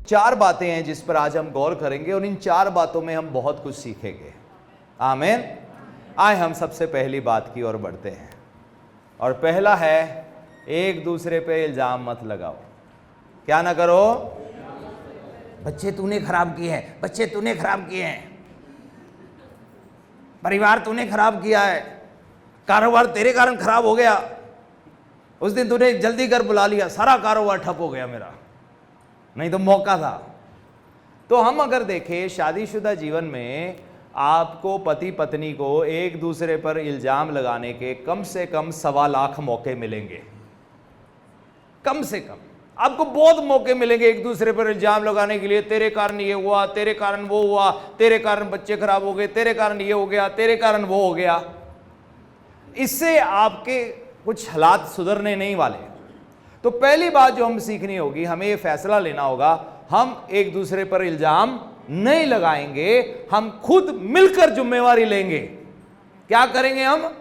4 बातें हैं जिस पर आज हम गौर करेंगे और इन 4 बातों में हम बहुत कुछ सीखेंगे। आमीन। आए हम सबसे पहली बात की ओर बढ़ते हैं और पहला है एक दूसरे पे इल्जाम मत लगाओ। क्या ना करो? बच्चे तूने खराब किए हैं, बच्चे तूने खराब किए हैं, परिवार तूने खराब किया है, कारोबार तेरे कारण खराब हो गया, उस दिन तूने जल्दी कर बुला लिया, सारा कारोबार ठप हो गया मेरा, नहीं तो मौका था। तो हम अगर देखें शादीशुदा जीवन में आपको पति पत्नी को एक दूसरे पर इल्जाम लगाने के कम से कम 1.25 लाख मौके मिलेंगे। कम से कम आपको बहुत मौके मिलेंगे एक दूसरे पर इल्जाम लगाने के लिए। तेरे कारण ये हुआ, तेरे कारण वो हुआ, तेरे कारण बच्चे खराब हो गए, तेरे कारण ये हो गया, तेरे कारण वो हो गया। इससे आपके कुछ हालात सुधरने नहीं वाले। तो पहली बात जो हम सीखनी होगी, हमें ये फैसला लेना होगा, हम एक दूसरे पर इल्जाम नहीं लगाएंगे, हम खुद मिलकर जिम्मेवारी लेंगे। क्या करेंगे? हम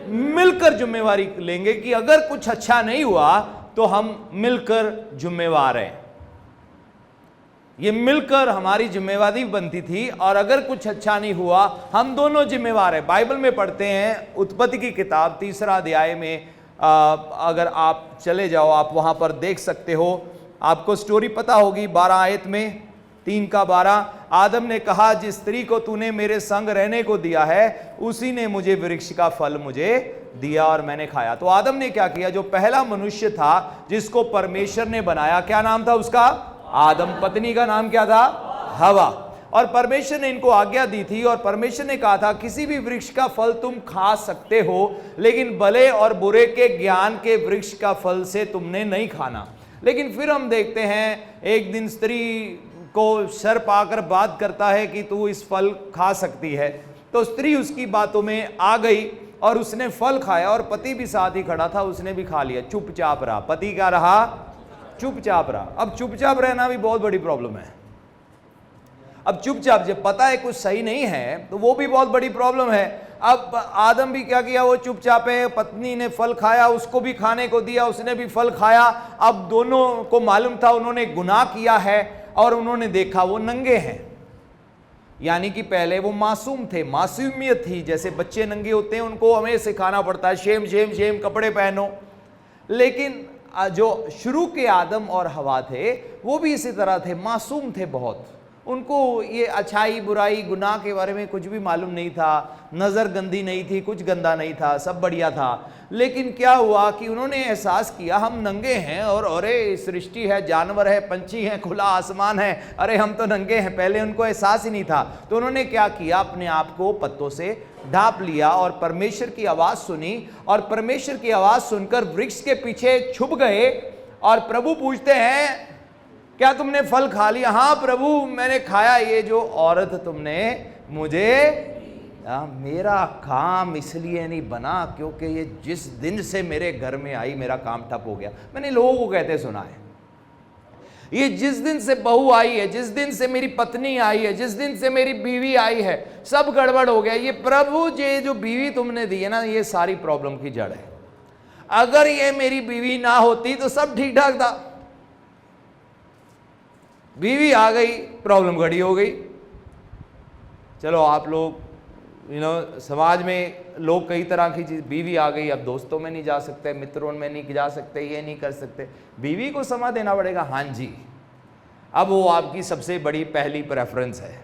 मिलकर जिम्मेवारी लेंगे कि अगर कुछ अच्छा नहीं हुआ तो हम मिलकर जिम्मेवार हैं। ये मिलकर हमारी जिम्मेवारी बनती थी और अगर कुछ अच्छा नहीं हुआ हम दोनों जिम्मेवार हैं। बाइबल में पढ़ते हैं उत्पत्ति की किताब 3 अध्याय में, अगर आप चले जाओ आप वहां पर देख सकते हो, आपको स्टोरी पता होगी। 12 आयत में 3 का 12, आदम ने कहा जिस स्त्री को तूने मेरे संग रहने को दिया है उसी ने मुझे वृक्ष का फल मुझे दिया और मैंने खाया। तो आदम ने क्या किया? जो पहला मनुष्य था जिसको परमेश्वर ने बनाया, क्या नाम था उसका? आदम। पत्नी का नाम क्या था? हवा। और परमेश्वर ने इनको आज्ञा दी थी और परमेश्वर ने कहा था किसी भी वृक्ष का फल तुम खा सकते हो लेकिन भले और बुरे के ज्ञान के वृक्ष का फल से तुमने नहीं खाना। लेकिन फिर हम देखते हैं एक दिन स्त्री को सर्प आकर बात करता है कि तू इस फल खा सकती है। तो स्त्री उसकी बातों में आ गई और उसने फल खाया और पति भी साथ ही खड़ा था, उसने भी खा लिया, चुपचाप रहा। पति क्या रहा? चुपचाप रहा। अब चुपचाप रहना भी बहुत बड़ी प्रॉब्लम है। अब चुपचाप, जब पता है कुछ सही नहीं है तो वो भी बहुत बड़ी प्रॉब्लम है। अब आदम भी क्या किया? वो चुपचाप है। पत्नी ने फल खाया, उसको भी खाने को दिया, उसने भी फल खाया। अब दोनों को मालूम था उन्होंने गुनाह किया है और उन्होंने देखा वो नंगे हैं। यानी कि पहले वो मासूम थे, मासूमियत थी, जैसे बच्चे नंगे होते हैं उनको हमें सिखाना पड़ता है शेम शेम शेम कपड़े पहनो। लेकिन जो शुरू के आदम और हवा थे वो भी इसी तरह थे, मासूम थे बहुत। उनको ये अच्छाई बुराई गुनाह के बारे में कुछ भी मालूम नहीं था, नज़र गंदी नहीं थी, कुछ गंदा नहीं था, सब बढ़िया था। लेकिन क्या हुआ कि उन्होंने एहसास किया हम नंगे हैं और अरे सृष्टि है, जानवर है, पंछी हैं, खुला आसमान है, अरे हम तो नंगे हैं। पहले उनको एहसास ही नहीं था। तो उन्होंने क्या किया? अपने आप को पत्तों से ढांप लिया और परमेश्वर की आवाज़ सुनी और परमेश्वर की आवाज़ सुनकर वृक्ष के पीछे छुप गए। और प्रभु पूछते हैं क्या तुमने फल खा लिया? हाँ प्रभु मैंने खाया। ये जो औरत तुमने मुझे मेरा काम इसलिए नहीं बना क्योंकि ये जिस दिन से मेरे घर में आई मेरा काम ठप हो गया। मैंने लोगों को कहते सुना है, ये जिस दिन से बहू आई है, जिस दिन से मेरी पत्नी आई है, जिस दिन से मेरी बीवी आई है, सब गड़बड़ हो गया। ये प्रभु ये जो बीवी तुमने दी है ना, ये सारी प्रॉब्लम की जड़ है। अगर ये मेरी बीवी ना होती तो सब ठीक ठाक था। बीवी आ गई, प्रॉब्लम खड़ी हो गई। चलो आप लोग समाज में लोग कई तरह की चीज, बीवी आ गई, अब दोस्तों में नहीं जा सकते, मित्रों में नहीं जा सकते, ये नहीं कर सकते, बीवी को समय देना पड़ेगा। हाँ जी, अब वो आपकी सबसे बड़ी पहली प्रेफरेंस है।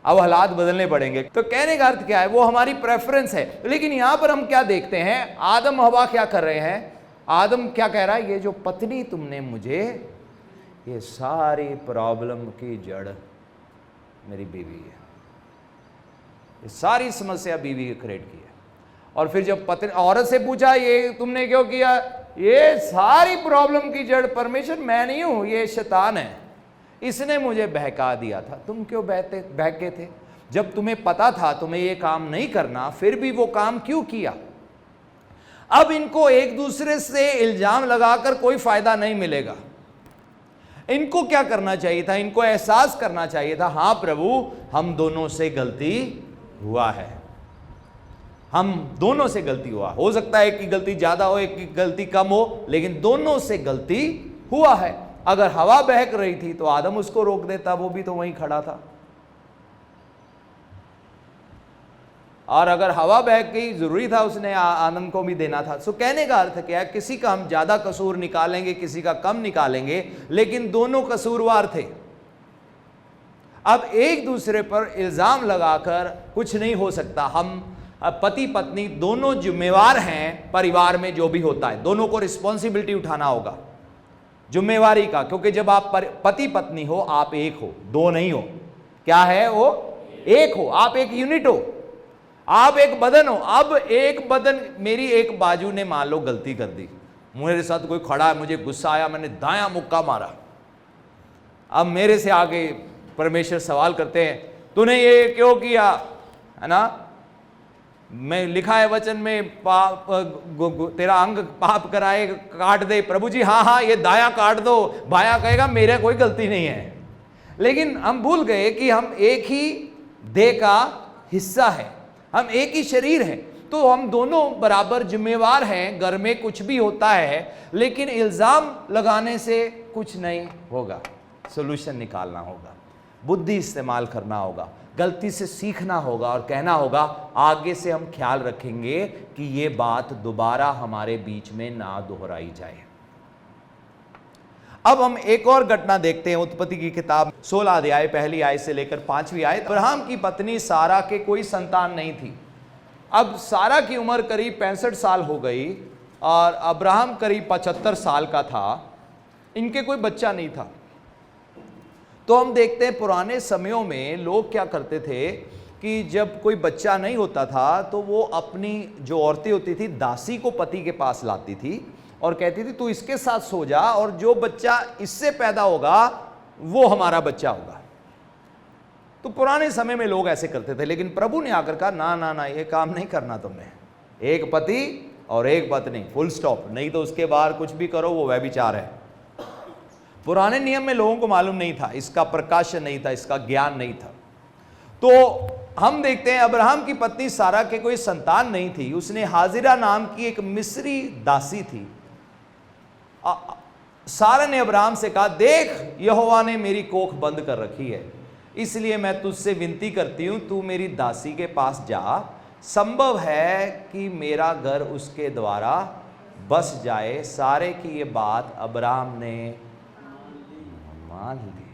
अब हालात बदलने पड़ेंगे। तो कहने का अर्थ क्या है? वो हमारी प्रेफरेंस है। लेकिन यहां पर हम क्या देखते हैं? आदम हवा क्या कर रहे हैं? आदम क्या कह रहा है? ये जो पत्नी तुमने मुझे, ये सारी प्रॉब्लम की जड़ मेरी बीवी है, ये सारी समस्या बीवी की क्रिएट की है। और फिर जब पत्नी औरत से पूछा ये तुमने क्यों किया? ये सारी प्रॉब्लम की जड़ परमेश्वर मैं नहीं हूं, ये शैतान है, इसने मुझे बहका दिया था। तुम क्यों बहके थे? जब तुम्हें पता था तुम्हें ये काम नहीं करना, फिर भी वो काम क्यों किया? अब इनको एक दूसरे से इल्जाम लगाकर कोई फायदा नहीं मिलेगा। इनको क्या करना चाहिए था? इनको एहसास करना चाहिए था, हाँ प्रभु हम दोनों से गलती हुआ है, हम दोनों से गलती हुआ। हो सकता है एक की गलती ज्यादा हो, एक की गलती कम हो, लेकिन दोनों से गलती हुआ है। अगर हवा बहक रही थी तो आदम उसको रोक देता, वो भी तो वहीं खड़ा था। और अगर हवा बहक गई, जरूरी था उसने आदम को भी देना था। सो कहने का अर्थ क्या है, किसी का हम ज्यादा कसूर निकालेंगे, किसी का कम निकालेंगे, लेकिन दोनों कसूरवार थे। अब एक दूसरे पर इल्जाम लगाकर कुछ नहीं हो सकता। हम पति पत्नी दोनों जिम्मेवार हैं परिवार में जो भी होता है, दोनों को रिस्पॉन्सिबिलिटी उठाना होगा जिम्मेवारी का, क्योंकि जब आप पति पत्नी हो आप एक हो, दो नहीं हो। क्या है वो? एक हो, आप एक यूनिट हो, आप एक बदन हो। अब एक बदन, मेरी एक बाजू ने मान लो गलती कर दी, मेरे साथ कोई खड़ा है, मुझे गुस्सा आया, मैंने दायां मुक्का मारा। अब मेरे से आगे परमेश्वर सवाल करते हैं, तूने ये क्यों किया, है ना? मैं लिखा है वचन में तेरा अंग पाप कराए काट दे। प्रभु जी हाँ हाँ, ये दाया काट दो। बाया कहेगा मेरा कोई गलती नहीं है। लेकिन हम भूल गए कि हम एक ही देह का हिस्सा है, हम एक ही शरीर है, तो हम दोनों बराबर जिम्मेवार हैं। घर में कुछ भी होता है, लेकिन इल्जाम लगाने से कुछ नहीं होगा, सोल्यूशन निकालना होगा, बुद्धि इस्तेमाल करना होगा, गलती से सीखना होगा और कहना होगा आगे से हम ख्याल रखेंगे कि ये बात दोबारा हमारे बीच में ना दोहराई जाए। अब हम एक और घटना देखते हैं, उत्पत्ति की किताब 16 अध्याय पहली आयत से लेकर 5वीं आयत। अब्राहम की पत्नी सारा के कोई संतान नहीं थी। अब सारा की उम्र करीब 65 साल हो गई और अब्राहम करीब 75 साल का था। इनके कोई बच्चा नहीं था। तो हम देखते हैं पुराने समयों में लोग क्या करते थे कि जब कोई बच्चा नहीं होता था तो वो अपनी जो औरतें होती थी दासी को पति के पास लाती थी और कहती थी तू इसके साथ सो जा और जो बच्चा इससे पैदा होगा वो हमारा बच्चा होगा। तो पुराने समय में लोग ऐसे करते थे, लेकिन प्रभु ने आकर कहा ना ना ना, ये काम नहीं करना तुमने। एक पति और एक पत्नी, फुल स्टॉप, नहीं तो उसके बाहर कुछ भी करो वो व्यभिचार है। पुराने नियम में लोगों को मालूम नहीं था, इसका प्रकाशन नहीं था, इसका ज्ञान नहीं था। तो हम देखते हैं अब्राहम की पत्नी सारा के कोई संतान नहीं थी। उसने हाजिरा नाम की एक मिस्री दासी थी। सारा ने अब्राहम से कहा देख यहोवा ने मेरी कोख बंद कर रखी है, इसलिए मैं तुझसे विनती करती हूं तू मेरी दासी के पास जा। संभव है कि मेरा घर उसके द्वारा बस जाए। सारे की ये बात अब्राहम ने मान ली।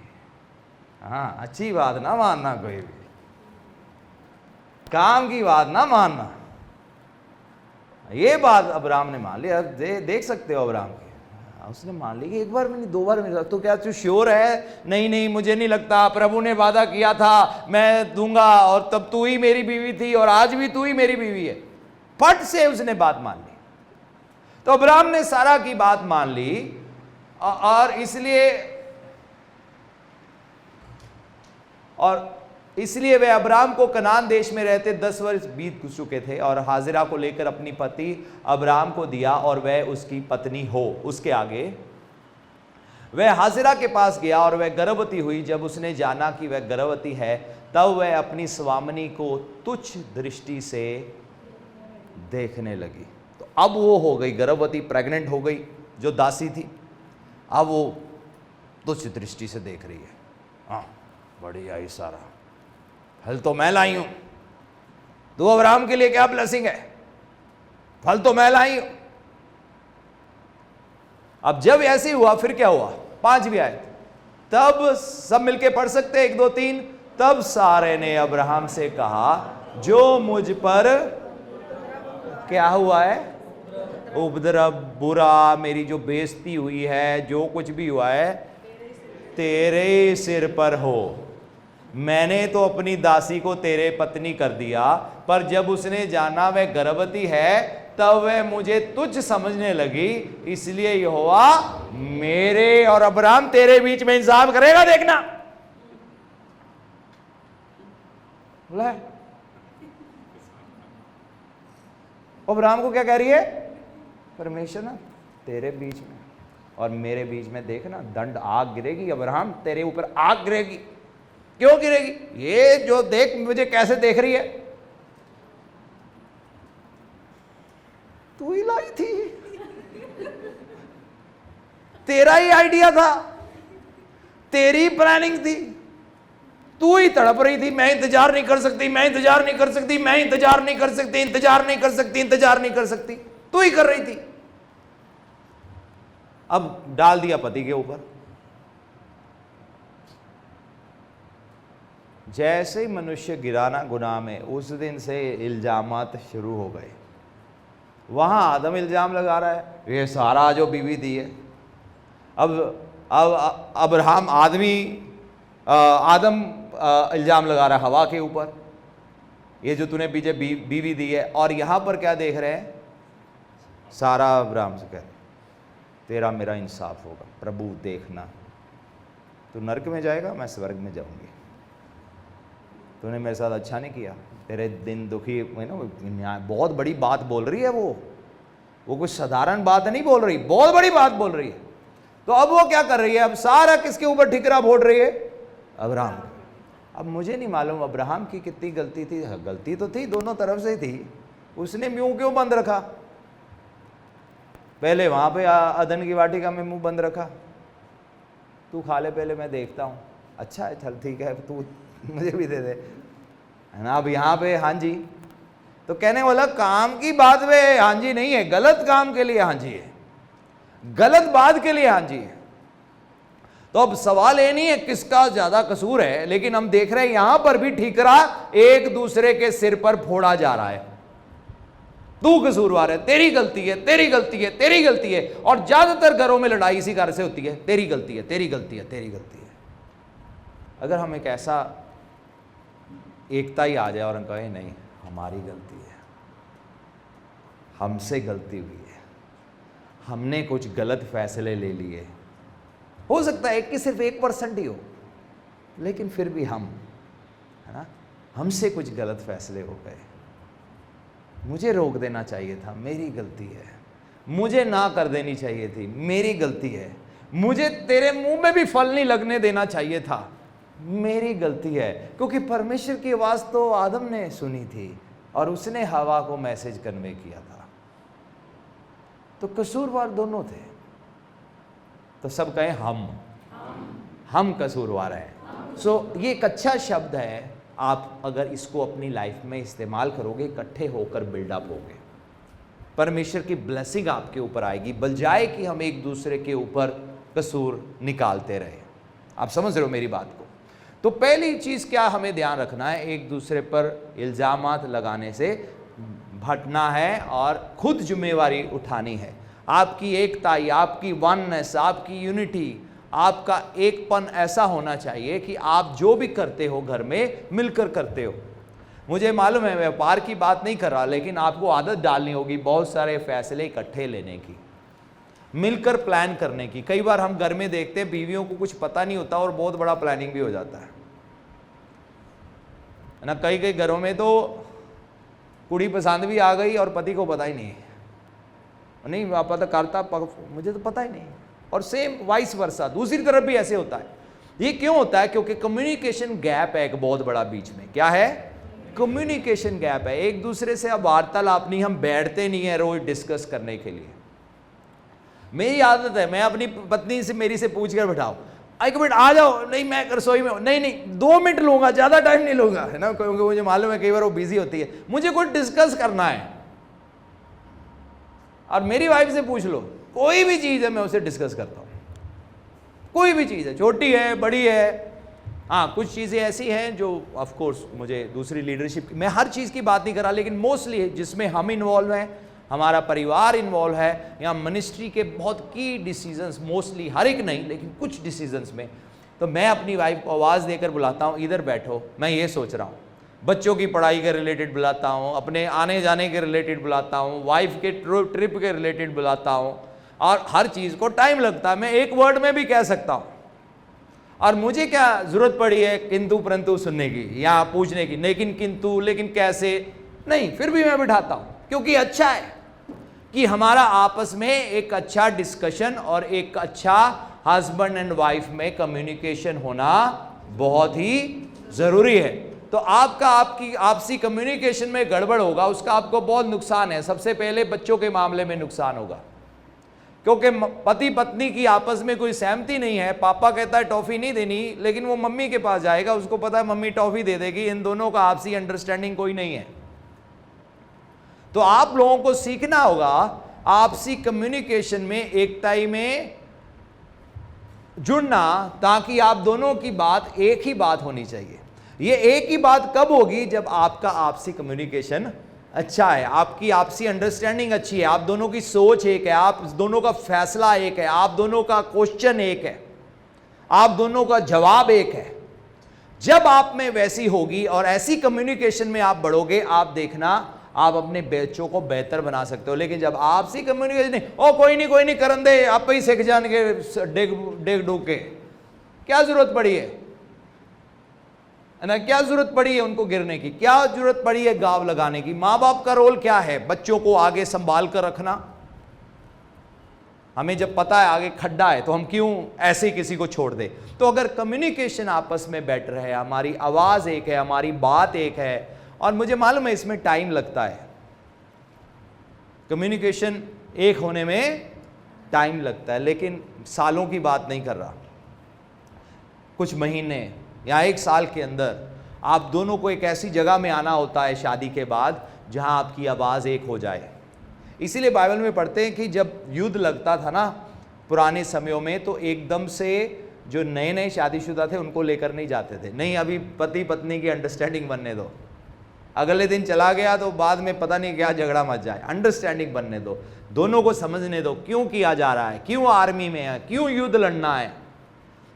हाँ, अच्छी बात ना मानना, कोई भी काम की बात ना मानना, ये बात अब्राहम ने मान लिया। देख सकते हो अब्राहम की, उसने मान ली कि एक बार मैंने, दो बार मैंने। तो क्या तू श्योर है? नहीं नहीं, मुझे नहीं लगता, प्रभु ने वादा किया था मैं दूंगा और तब तू ही मेरी बीवी थी और आज भी तू ही मेरी बीवी है। फट से उसने बात मान ली। तो अब्राहम ने सारा की बात मान ली और इसलिए वे अब्राहम को कनान देश में रहते 10 वर्ष बीत चुके थे और हाजिरा को लेकर अपनी पति अब्राहम को दिया और वह उसकी पत्नी हो। उसके आगे वह हाजिरा के पास गया और वह गर्भवती हुई। जब उसने जाना कि वह गर्भवती है तब वह अपनी स्वामिनी को तुच्छ दृष्टि से देखने लगी। तो अब वो हो गई गर्भवती, प्रेग्नेंट हो गई जो दासी थी, अब वो तुच्छ दृष्टि से देख रही है। हाँ, बढ़िया ही सारा, फल तो मैं लाई हूं। तो अब्राहम के लिए क्या ब्लेसिंग है, फल तो मैं लाई हूं। अब जब ऐसे हुआ फिर क्या हुआ? 5वीं आयत, तब सब मिलके पढ़ सकते 1 2 3। तब सारे ने अब्राहम से कहा जो मुझ पर क्या हुआ है, उपद्रव, बुरा, मेरी जो बेइज्जती हुई है, जो कुछ भी हुआ है तेरे सिर पर हो। मैंने तो अपनी दासी को तेरे पत्नी कर दिया, पर जब उसने जाना वह गर्भवती है तब वह मुझे तुच्छ समझने लगी। इसलिए यहोवा मेरे और अब्राहम तेरे बीच में इंसाफ करेगा, देखना। अब्राहम को क्या कह रही है? परमेश्वर ना तेरे बीच में और मेरे बीच में देखना दंड, आग गिरेगी अब्राहम, तेरे ऊपर आग गिरेगी। क्यों गिरेगी? ये जो देख मुझे कैसे देख रही है, तू ही लाई थी, तेरा ही आइडिया था, तेरी प्लानिंग थी, तू ही तड़प रही थी, मैं इंतजार नहीं कर सकती, मैं इंतजार नहीं कर सकती, मैं इंतजार नहीं कर सकती, इंतजार नहीं कर सकती, इंतजार नहीं कर सकती, तू ही कर रही थी। अब डाल दिया पति के ऊपर। जैसे ही मनुष्य गिराना गुनाह में, उस दिन से इल्जामात शुरू हो गए। वहां आदम इल्जाम लगा रहा है, ये सारा जो बीवी दी है। अब अब्राहम आदम इल्जाम लगा रहा है हवा के ऊपर, ये जो तूने पीछे बीवी दी है। और यहां पर क्या देख रहे हैं, सारा अब्राहम से कह रहे तेरा मेरा इंसाफ होगा, प्रभु देखना, तू नरक में जाएगा, मैं स्वर्ग में जाऊंगी। तूने मेरे साथ अच्छा नहीं किया, तेरे दिन दुखी है ना। बहुत बड़ी बात बोल रही है वो कुछ साधारण बात नहीं बोल रही, बहुत बड़ी बात बोल रही है। तो अब वो क्या कर रही है, अब सारा किसके ऊपर ठिकरा फोड़ रही है, अब्राहम। अब मुझे नहीं मालूम अब्राहम की कितनी गलती थी। गलती तो थी, दोनों तरफ से थी। उसने मुंह क्यों बंद रखा, पहले वहां पे अदन की वाटिका में मुंह बंद रखा, तू खा ले पहले, मैं देखता हूँ। अच्छा है, चल ठीक है, तू मुझे भी दे दे, है ना। अब यहाँ पे हाँ जी, तो कहने वाला काम की बात में हाँ जी नहीं है, गलत काम के लिए हाँ जी है, गलत बात के लिए हाँ जी है। तो अब सवाल ये नहीं है किसका ज्यादा कसूर है, लेकिन हम देख रहे हैं यहां पर भी ठीकरा एक दूसरे के सिर पर फोड़ा जा रहा है। तू कसूरवार है, तेरी गलती है, तेरी गलती है, तेरी गलती है। और ज्यादातर घरों में लड़ाई इसी कारण से होती है, तेरी गलती है, तेरी गलती है, तेरी गलती है। अगर हम एक ऐसा एकता ही आ जाए और हम कहें नहीं हमारी गलती है, हमसे गलती हुई है, हमने कुछ गलत फैसले ले लिए, हो सकता है कि सिर्फ 1% ही हो, लेकिन फिर भी हम, है ना, हमसे कुछ गलत फैसले हो गए, मुझे रोक देना चाहिए था, मेरी गलती है, मुझे ना कर देनी चाहिए थी, मेरी गलती है, मुझे तेरे मुंह में भी फल नहीं लगने देना चाहिए था, मेरी गलती है। क्योंकि परमेश्वर की आवाज तो आदम ने सुनी थी और उसने हवा को मैसेज कन्वे किया था, तो कसूरवार दोनों थे। तो सब कहें हम कसूरवार हैं। सो ये एक अच्छा शब्द है, आप अगर इसको अपनी लाइफ में इस्तेमाल करोगे, इकट्ठे होकर बिल्डअप होगे, परमेश्वर की ब्लेसिंग आपके ऊपर आएगी, बजाय कि हम एक दूसरे के ऊपर कसूर निकालते रहे। आप समझ रहे हो मेरी बात को। तो पहली चीज क्या हमें ध्यान रखना है, एक दूसरे पर इल्जामात लगाने से भटना है और खुद जिम्मेवारी उठानी है। आपकी एकता, आपकी वननेस, आपकी यूनिटी, आपका एकपन ऐसा होना चाहिए कि आप जो भी करते हो घर में मिलकर करते हो। मुझे मालूम है व्यापार की बात नहीं कर रहा, लेकिन आपको आदत डालनी होगी बहुत सारे फैसले इकट्ठे लेने की, मिलकर प्लान करने की। कई बार हम घर में देखते हैं बीवियों को कुछ पता नहीं होता और बहुत बड़ा प्लानिंग भी हो जाता है ना। कई कई घरों में तो कुड़ी पसंद भी आ गई और पति को पता ही नहीं पता करता, मुझे तो पता ही नहीं। और सेम वाइस वर्सा, दूसरी तरफ भी ऐसे होता है। ये क्यों होता है? क्योंकि कम्युनिकेशन गैप है एक बहुत बड़ा बीच में। क्या है? कम्युनिकेशन गैप है। एक दूसरे से अब वार्तालाप नहीं, हम बैठते नहीं है रोज डिस्कस करने के लिए। मेरी आदत है, मैं अपनी पत्नी से मेरी से पूछ कर बैठाओ, एक मिनट आ जाओ, नहीं मैं रसोई में, नहीं 2 मिनट लूंगा, ज्यादा टाइम नहीं लूंगा, है ना, क्योंकि मुझे मालूम है कई बार वो बिजी होती है, मुझे कुछ डिस्कस करना है। और मेरी वाइफ से पूछ लो, कोई भी चीज है मैं उसे डिस्कस करता हूं, कोई भी चीज है, छोटी है बड़ी है। हाँ, कुछ चीजें ऐसी हैं जो ऑफ कोर्स मुझे दूसरी लीडरशिप, मैं हर चीज की बात नहीं कर रहा, लेकिन मोस्टली जिसमें हम इन्वॉल्व हैं, हमारा परिवार इन्वॉल्व है, या मिनिस्ट्री के बहुत की डिसीजंस, मोस्टली, हर एक नहीं लेकिन कुछ डिसीजंस में, तो मैं अपनी वाइफ को आवाज़ देकर बुलाता हूँ, इधर बैठो, मैं ये सोच रहा हूँ। बच्चों की पढ़ाई के रिलेटेड बुलाता हूँ, अपने आने जाने के रिलेटेड बुलाता हूँ, वाइफ के ट्रिप के रिलेटेड बुलाता हूँ, और हर चीज़ को टाइम लगता है। मैं एक वर्ड में भी कह सकता हूँ, और मुझे क्या ज़रूरत पड़ी है किंतु परंतु सुनने की या पूछने की, लेकिन किंतु, लेकिन कैसे नहीं, फिर भी मैं बिठाता हूँ, क्योंकि अच्छा है कि हमारा आपस में एक अच्छा डिस्कशन और एक अच्छा हस्बैंड एंड वाइफ में कम्युनिकेशन होना बहुत ही ज़रूरी है। तो आपकी आपसी कम्युनिकेशन में गड़बड़ होगा, उसका आपको बहुत नुकसान है। सबसे पहले बच्चों के मामले में नुकसान होगा, क्योंकि पति पत्नी की आपस में कोई सहमति नहीं है। पापा कहता है टॉफी नहीं देनी, लेकिन वो मम्मी के पास जाएगा, उसको पता है मम्मी टॉफी दे देगी। इन दोनों का आपसी अंडरस्टैंडिंग कोई नहीं है। तो आप लोगों को सीखना होगा आपसी कम्युनिकेशन में, एकताई में जुड़ना, ताकि आप दोनों की बात एक ही बात होनी चाहिए। ये एक ही बात कब होगी? जब आपका आपसी कम्युनिकेशन अच्छा है, आपकी आपसी अंडरस्टैंडिंग अच्छी है, आप दोनों की सोच एक है, आप दोनों का फैसला एक है, आप दोनों का क्वेश्चन एक है, आप दोनों का जवाब एक है। जब आप में वैसी होगी और ऐसी कम्युनिकेशन में आप बढ़ोगे, आप देखना आप अपने बच्चों को बेहतर बना सकते हो। लेकिन जब आपसी कम्युनिकेशन नहीं, ओ कोई नहीं करन दे, आप ही सीख जान के डेग डूब के, क्या जरूरत पड़ी है ना, क्या जरूरत पड़ी है उनको गिरने की, क्या जरूरत पड़ी है गाव लगाने की। मां बाप का रोल क्या है? बच्चों को आगे संभाल कर रखना। हमें जब पता है आगे खड्डा है, तो हम क्यों ऐसे ही किसी को छोड़ दे। तो अगर कम्युनिकेशन आपस में बेटर है, हमारी आवाज एक है, हमारी बात एक है, और मुझे मालूम है इसमें टाइम लगता है, कम्युनिकेशन एक होने में टाइम लगता है, लेकिन सालों की बात नहीं कर रहा, कुछ महीने या 1 साल के अंदर आप दोनों को एक ऐसी जगह में आना होता है शादी के बाद जहां आपकी आवाज़ एक हो जाए। इसीलिए बाइबल में पढ़ते हैं कि जब युद्ध लगता था ना पुराने समयों में, तो एकदम से जो नए नए शादीशुदा थे उनको लेकर नहीं जाते थे। नहीं, अभी पति पत्नी की अंडरस्टैंडिंग बनने दो, अगले दिन चला गया तो बाद में पता नहीं क्या झगड़ा मच जाए। अंडरस्टैंडिंग बनने दो, दोनों को समझने दो क्यों किया जा रहा है, क्यों आर्मी में है, क्यों युद्ध लड़ना है।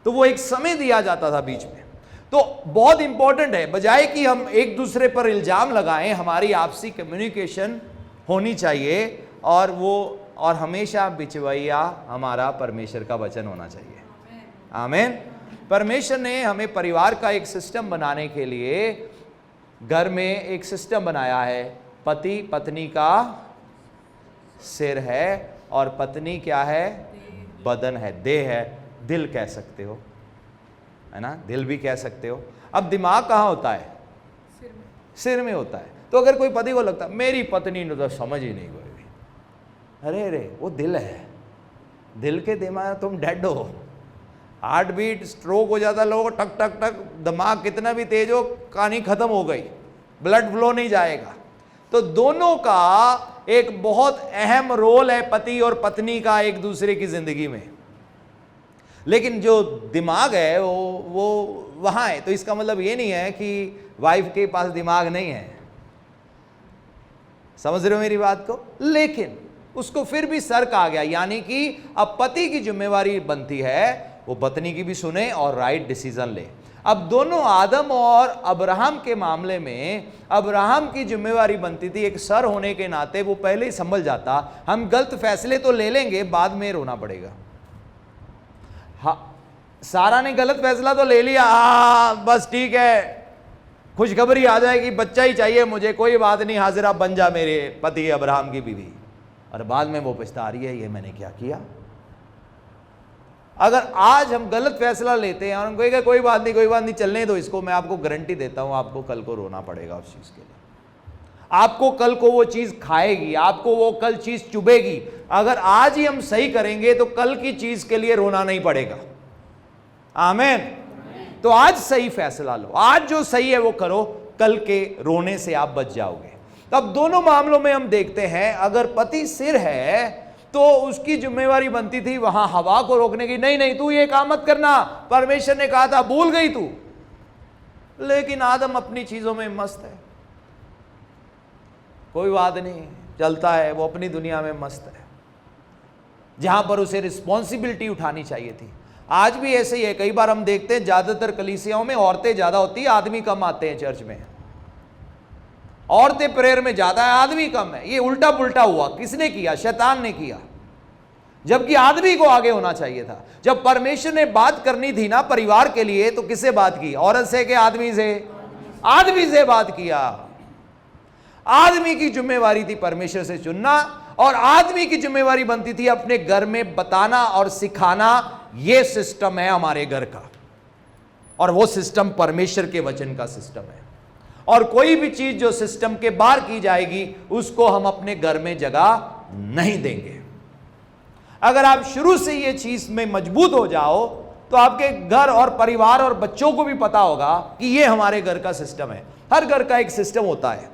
तो वो एक समय दिया जाता था बीच में। तो बहुत इंपॉर्टेंट है, बजाय कि हम एक दूसरे पर इल्जाम लगाएं, हमारी आपसी कम्युनिकेशन होनी चाहिए, और हमेशा बिचवैया हमारा परमेश्वर का वचन होना चाहिए। आमीन। परमेश्वर ने हमें परिवार का एक सिस्टम बनाने के लिए घर में एक सिस्टम बनाया है। पति पत्नी का सिर है, और पत्नी क्या है? बदन है, देह है, दिल कह सकते हो, है ना, दिल भी कह सकते हो। अब दिमाग कहाँ होता है? सिर में होता है। तो अगर कोई पति को लगता है मेरी पत्नी ने तो समझ ही नहीं कोई भी, अरे वो दिल है, दिल के दिमाग तुम डेड हो, हार्ट बीट स्ट्रोक हो जाता है लोगों को, टक टक टक, दिमाग कितना भी तेज हो, कहानी खत्म हो गई, ब्लड फ्लो नहीं जाएगा। तो दोनों का एक बहुत अहम रोल है, पति और पत्नी का एक दूसरे की जिंदगी में। लेकिन जो दिमाग है वो वहां है। तो इसका मतलब ये नहीं है कि वाइफ के पास दिमाग नहीं है, समझ रहे हो मेरी बात को। लेकिन उसको फिर भी सर कहा गया, यानी कि अब पति की जिम्मेवारी बनती है वो पत्नी की भी सुने और राइट डिसीजन ले। अब दोनों आदम और अब्राहम के मामले में अब्राहम की जिम्मेवारी बनती थी, एक सर होने के नाते वो पहले ही संभल जाता। हम गलत फैसले तो ले लेंगे, बाद में रोना पड़ेगा। हाँ, सारा ने गलत फैसला तो ले लिया, बस ठीक है, खुशखबरी आ जाएगी, बच्चा ही चाहिए मुझे, कोई बात नहीं, हाजिरा बन जा मेरे पति अब्राहम की बीवी। और बाद में वो पछता रही है, ये मैंने क्या किया। अगर आज हम गलत फैसला लेते हैं और हम कहेंगे कोई बात नहीं चलने दो इसको, मैं आपको गारंटी देता हूं आपको कल को रोना पड़ेगा उस चीज के लिए। आपको कल को वो चीज खाएगी, आपको वो कल चीज चुभेगी। अगर आज ही हम सही करेंगे तो कल की चीज के लिए रोना नहीं पड़ेगा। आमीन। तो आज सही फैसला लो, आज जो सही है वो करो, कल के रोने से आप बच जाओगे। तब दोनों मामलों में हम देखते हैं, अगर पति सिर है तो उसकी जिम्मेवारी बनती थी वहां हवा को रोकने की। नहीं तू ये काम मत करना, परमेश्वर ने कहा था, भूल गई तू। लेकिन आदम अपनी चीजों में मस्त है, कोई बात नहीं, चलता है, वो अपनी दुनिया में मस्त है, जहां पर उसे रिस्पॉन्सिबिलिटी उठानी चाहिए थी। आज भी ऐसे ही है। कई बार हम देखते हैं ज्यादातर कलीसियाओं में औरतें ज्यादा होती है, आदमी कम आते हैं चर्च में। औरतें प्रेयर में ज्यादा है, आदमी कम है। ये उल्टा पुल्टा हुआ, किसने किया? शैतान ने किया, जबकि आदमी को आगे होना चाहिए था। जब परमेश्वर ने बात करनी थी ना परिवार के लिए, तो किससे बात की? औरत से कि आदमी से? आदमी से बात किया। आदमी की जिम्मेवारी थी परमेश्वर से चुनना, और आदमी की जिम्मेवारी बनती थी अपने घर में बताना और सिखाना, यह सिस्टम है हमारे घर का, और वो सिस्टम परमेश्वर के वचन का सिस्टम है। और कोई भी चीज जो सिस्टम के बाहर की जाएगी उसको हम अपने घर में जगह नहीं देंगे। अगर आप शुरू से ये चीज में मजबूत हो जाओ तो आपके घर और परिवार और बच्चों को भी पता होगा कि ये हमारे घर का सिस्टम है। हर घर का एक सिस्टम होता है।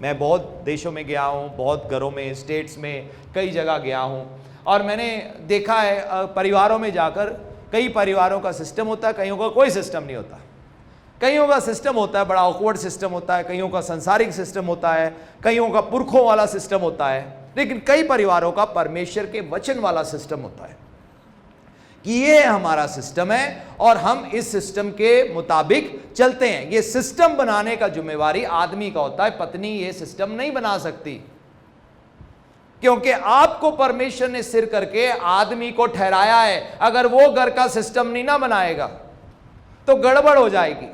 मैं बहुत देशों में गया हूँ, बहुत घरों में, स्टेट्स में, कई जगह गया हूँ और मैंने देखा है परिवारों में जाकर, कई परिवारों का सिस्टम होता है, कईयों का कोई सिस्टम नहीं होता। कईयों का सिस्टम होता है, बड़ा ऑकवर्ड सिस्टम होता है, कईयों का संसारिक सिस्टम होता है, कईयों का पुरखों वाला सिस्टम होता है, लेकिन कई परिवारों का परमेश्वर के वचन वाला सिस्टम होता है कि ये हमारा सिस्टम है और हम इस सिस्टम के मुताबिक चलते हैं। ये सिस्टम बनाने का जिम्मेवारी आदमी का होता है, पत्नी ये सिस्टम नहीं बना सकती, क्योंकि आपको परमेश्वर ने सिर करके आदमी को ठहराया है। अगर वो घर का सिस्टम नहीं ना बनाएगा तो गड़बड़ हो जाएगी।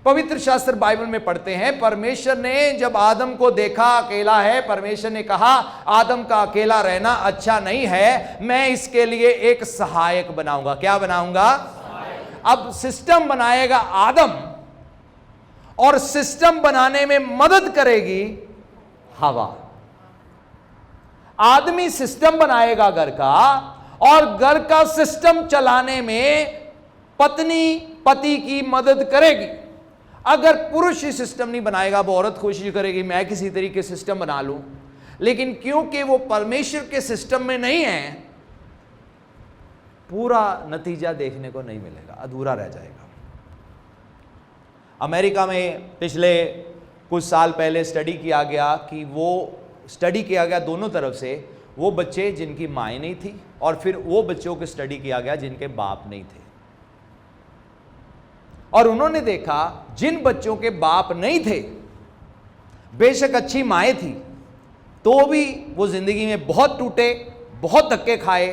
पवित्र शास्त्र बाइबल में पढ़ते हैं, परमेश्वर ने जब आदम को देखा अकेला है, परमेश्वर ने कहा आदम का अकेला रहना अच्छा नहीं है, मैं इसके लिए एक सहायक बनाऊंगा। क्या बनाऊंगा? अब सिस्टम बनाएगा आदम और सिस्टम बनाने में मदद करेगी हवा। आदमी सिस्टम बनाएगा घर का और घर का सिस्टम चलाने में पत्नी पति की मदद करेगी। अगर पुरुष ही सिस्टम नहीं बनाएगा, वो औरत कोशिश करेगी मैं किसी तरीके से सिस्टम बना लूं, लेकिन क्योंकि वो परमेश्वर के सिस्टम में नहीं है, पूरा नतीजा देखने को नहीं मिलेगा, अधूरा रह जाएगा। अमेरिका में पिछले कुछ साल पहले स्टडी किया गया दोनों तरफ से, वो बच्चे जिनकी माएँ नहीं थी और फिर वो बच्चों को स्टडी किया गया जिनके बाप नहीं थे। और उन्होंने देखा जिन बच्चों के बाप नहीं थे, बेशक अच्छी माएँ थी, तो भी वो जिंदगी में बहुत टूटे, बहुत धक्के खाए,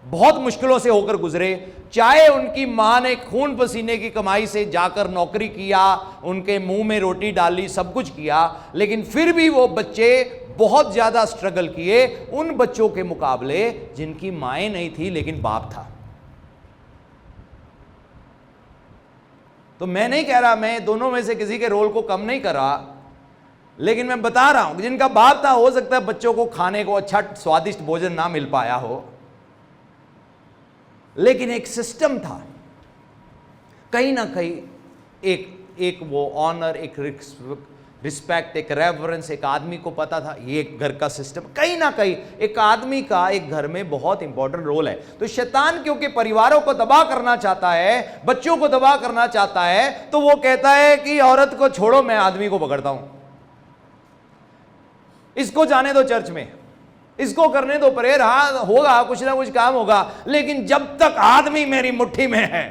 बहुत मुश्किलों से होकर गुजरे। चाहे उनकी माँ ने खून पसीने की कमाई से जाकर नौकरी किया, उनके मुंह में रोटी डाली, सब कुछ किया, लेकिन फिर भी वो बच्चे बहुत ज्यादा स्ट्रगल किए उन बच्चों के मुकाबले जिनकी माएँ नहीं थी लेकिन बाप था। तो मैं नहीं कह रहा, मैं दोनों में से किसी के रोल को कम नहीं कर रहा, लेकिन मैं बता रहा हूं जिनका बाप था, हो सकता है बच्चों को खाने को अच्छा स्वादिष्ट भोजन ना मिल पाया हो, लेकिन एक सिस्टम था, कहीं ना कहीं एक वो ऑनर, एक रिस्पेक्ट, एक रेवरेंस, एक आदमी को पता था ये एक घर का सिस्टम, कहीं ना कहीं एक आदमी का एक घर में बहुत इंपॉर्टेंट रोल है। तो शैतान क्योंकि परिवारों को तबाह करना चाहता है, बच्चों को तबाह करना चाहता है, तो वो कहता है कि औरत को छोड़ो, मैं आदमी को पकड़ता हूं, इसको जाने दो चर्च में, इसको करने दो प्रेयर, हाँ होगा कुछ ना कुछ काम होगा, लेकिन जब तक आदमी मेरी मुट्ठी में है।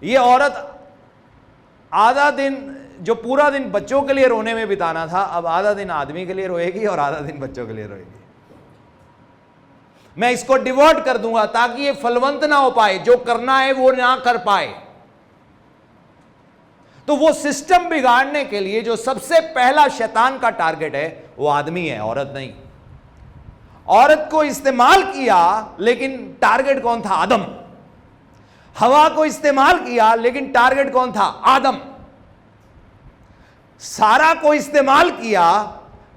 ये औरत आधा दिन, जो पूरा दिन बच्चों के लिए रोने में बिताना था, अब आधा दिन आदमी के लिए रोएगी और आधा दिन बच्चों के लिए रोएगी। मैं इसको डिवोट कर दूंगा ताकि ये फलवंत ना हो पाए, जो करना है वो ना कर पाए। तो वो सिस्टम बिगाड़ने के लिए जो सबसे पहला शैतान का टारगेट है वो आदमी है, औरत नहीं। औरत को इस्तेमाल किया लेकिन टारगेट कौन था? आदम। हवा को इस्तेमाल किया लेकिन टारगेट कौन था? आदम। सारा को इस्तेमाल किया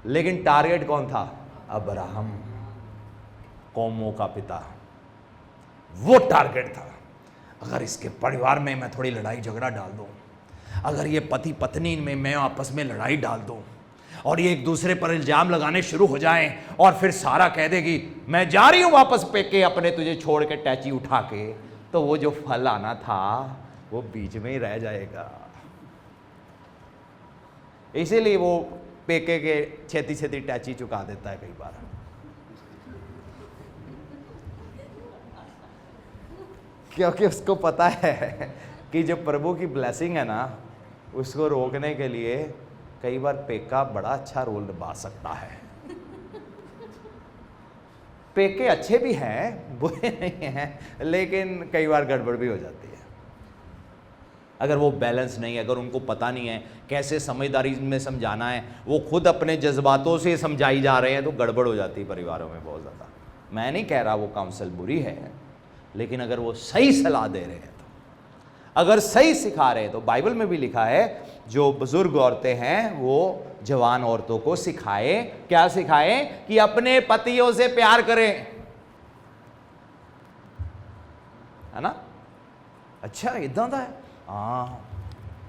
लेकिन टारगेट कौन था? अब्राहम, कौमों का पिता, वो टारगेट था। अगर इसके परिवार में मैं थोड़ी लड़ाई झगड़ा डाल दूं, अगर ये पति पत्नी में मैं आपस में लड़ाई डाल दूं और ये एक दूसरे पर इल्जाम लगाने शुरू हो जाएं और फिर सारा कह देगी मैं जा रही हूं वापस पेके अपने, तुझे छोड़ के टैची उठा के, तो वो जो फल आना था वो बीच में ही रह जाएगा। इसीलिए वो पेके के छेती छेती टैची चुका देता है कई बार। क्योंकि उसको पता है कि जो प्रभु की ब्लेसिंग है ना, उसको रोकने के लिए कई बार पेका बड़ा अच्छा रोल निभा सकता है। पेके अच्छे भी हैं, बुरे नहीं हैं, लेकिन कई बार गड़बड़ भी हो जाती है। अगर वो बैलेंस नहीं है, अगर उनको पता नहीं है कैसे समझदारी में समझाना है, वो खुद अपने जज्बातों से समझाई जा रहे हैं, तो गड़बड़ हो जाती है परिवारों में बहुत ज़्यादा। मैं नहीं कह रहा वो काउंसिल बुरी है, लेकिन अगर वो सही सलाह दे रहे हैं, तो अगर सही सिखा रहे हैं, तो बाइबल में भी लिखा है जो बुजुर्ग औरतें हैं वो जवान औरतों को सिखाए, क्या सिखाए? कि अपने पतियों से प्यार करें। है ना। अच्छा इदां दा है, हाँ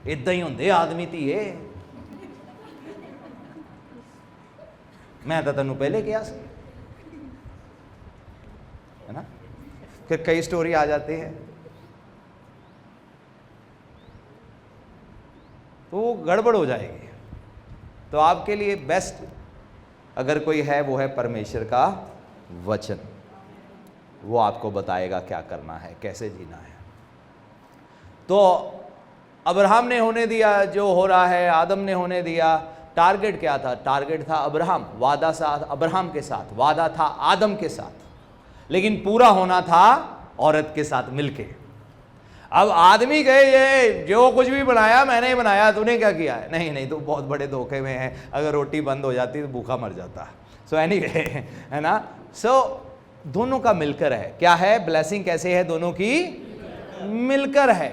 इदां ही होंदे आदमी धीए, मैं तो तेनों पहले किया सी, है ना। फिर कई स्टोरी आ जाती है, तो वो गड़बड़ हो जाएगी। तो आपके लिए बेस्ट अगर कोई है वो है परमेश्वर का वचन, वो आपको बताएगा क्या करना है, कैसे जीना है। तो अब्राहम ने होने दिया जो हो रहा है, आदम ने होने दिया। टारगेट क्या था? टारगेट था अब्राहम, वादा था अब्राहम के साथ, वादा था आदम के साथ, लेकिन पूरा होना था औरत के साथ मिलके। अब आदमी कहे ये जो कुछ भी बनाया मैंने ही बनाया, तूने क्या किया है? नहीं नहीं, तू बहुत बड़े धोखे में है, अगर रोटी बंद हो जाती तो भूखा मर जाता। सो एनीवे, है ना। सो दोनों का मिलकर है, क्या है ब्लेसिंग, कैसे है? दोनों की मिलकर है।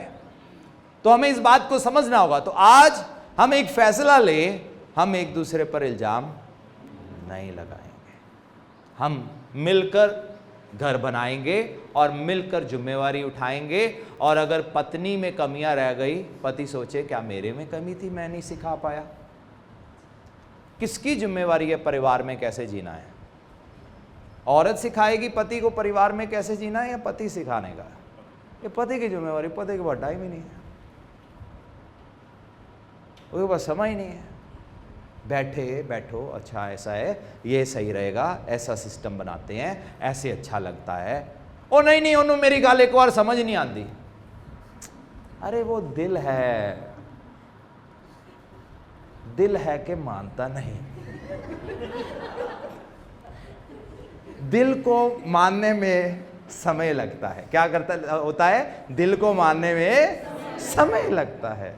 तो हमें इस बात को समझना होगा। तो आज हम एक फैसला ले, हम एक दूसरे पर इल्जाम नहीं लगाएंगे, हम मिलकर घर बनाएंगे और मिलकर जिम्मेवारी उठाएंगे। और अगर पत्नी में कमियां रह गई, पति सोचे क्या मेरे में कमी थी, मैं नहीं सिखा पाया। किसकी जिम्मेवारी है परिवार में कैसे जीना है? औरत सिखाएगी पति को परिवार में कैसे जीना है, या पति सिखाने का? ये पति की जिम्मेवारी, पति के पास टाइम ही नहीं है, उसके पास समय ही नहीं है। बैठो, अच्छा ऐसा है, ये सही रहेगा, ऐसा सिस्टम बनाते हैं, ऐसे अच्छा लगता है। ओ नहीं उन्होंने मेरी गाल एक बार समझ नहीं आती। अरे वो दिल है कि मानता नहीं। दिल को मानने में समय लगता है। क्या करता होता है? दिल को मानने में समय लगता है।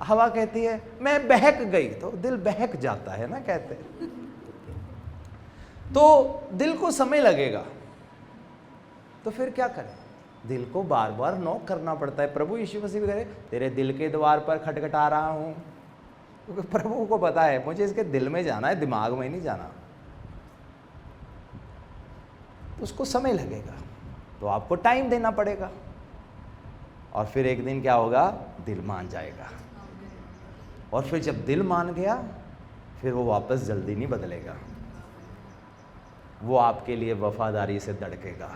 हवा कहती है मैं बहक गई, तो दिल बहक जाता है ना, कहते हैं। तो दिल को समय लगेगा, तो फिर क्या करें? दिल को बार बार नॉक करना पड़ता है। प्रभु यीशु मसीह भी कहे तेरे दिल के द्वार पर खटखटा रहा हूं, क्योंकि प्रभु को पता है मुझे इसके दिल में जाना है, दिमाग में नहीं जाना। तो उसको समय लगेगा, तो आपको टाइम देना पड़ेगा, और फिर एक दिन क्या होगा? दिल मान जाएगा। और फिर जब दिल मान गया, फिर वो वापस जल्दी नहीं बदलेगा, वो आपके लिए वफादारी से धड़केगा,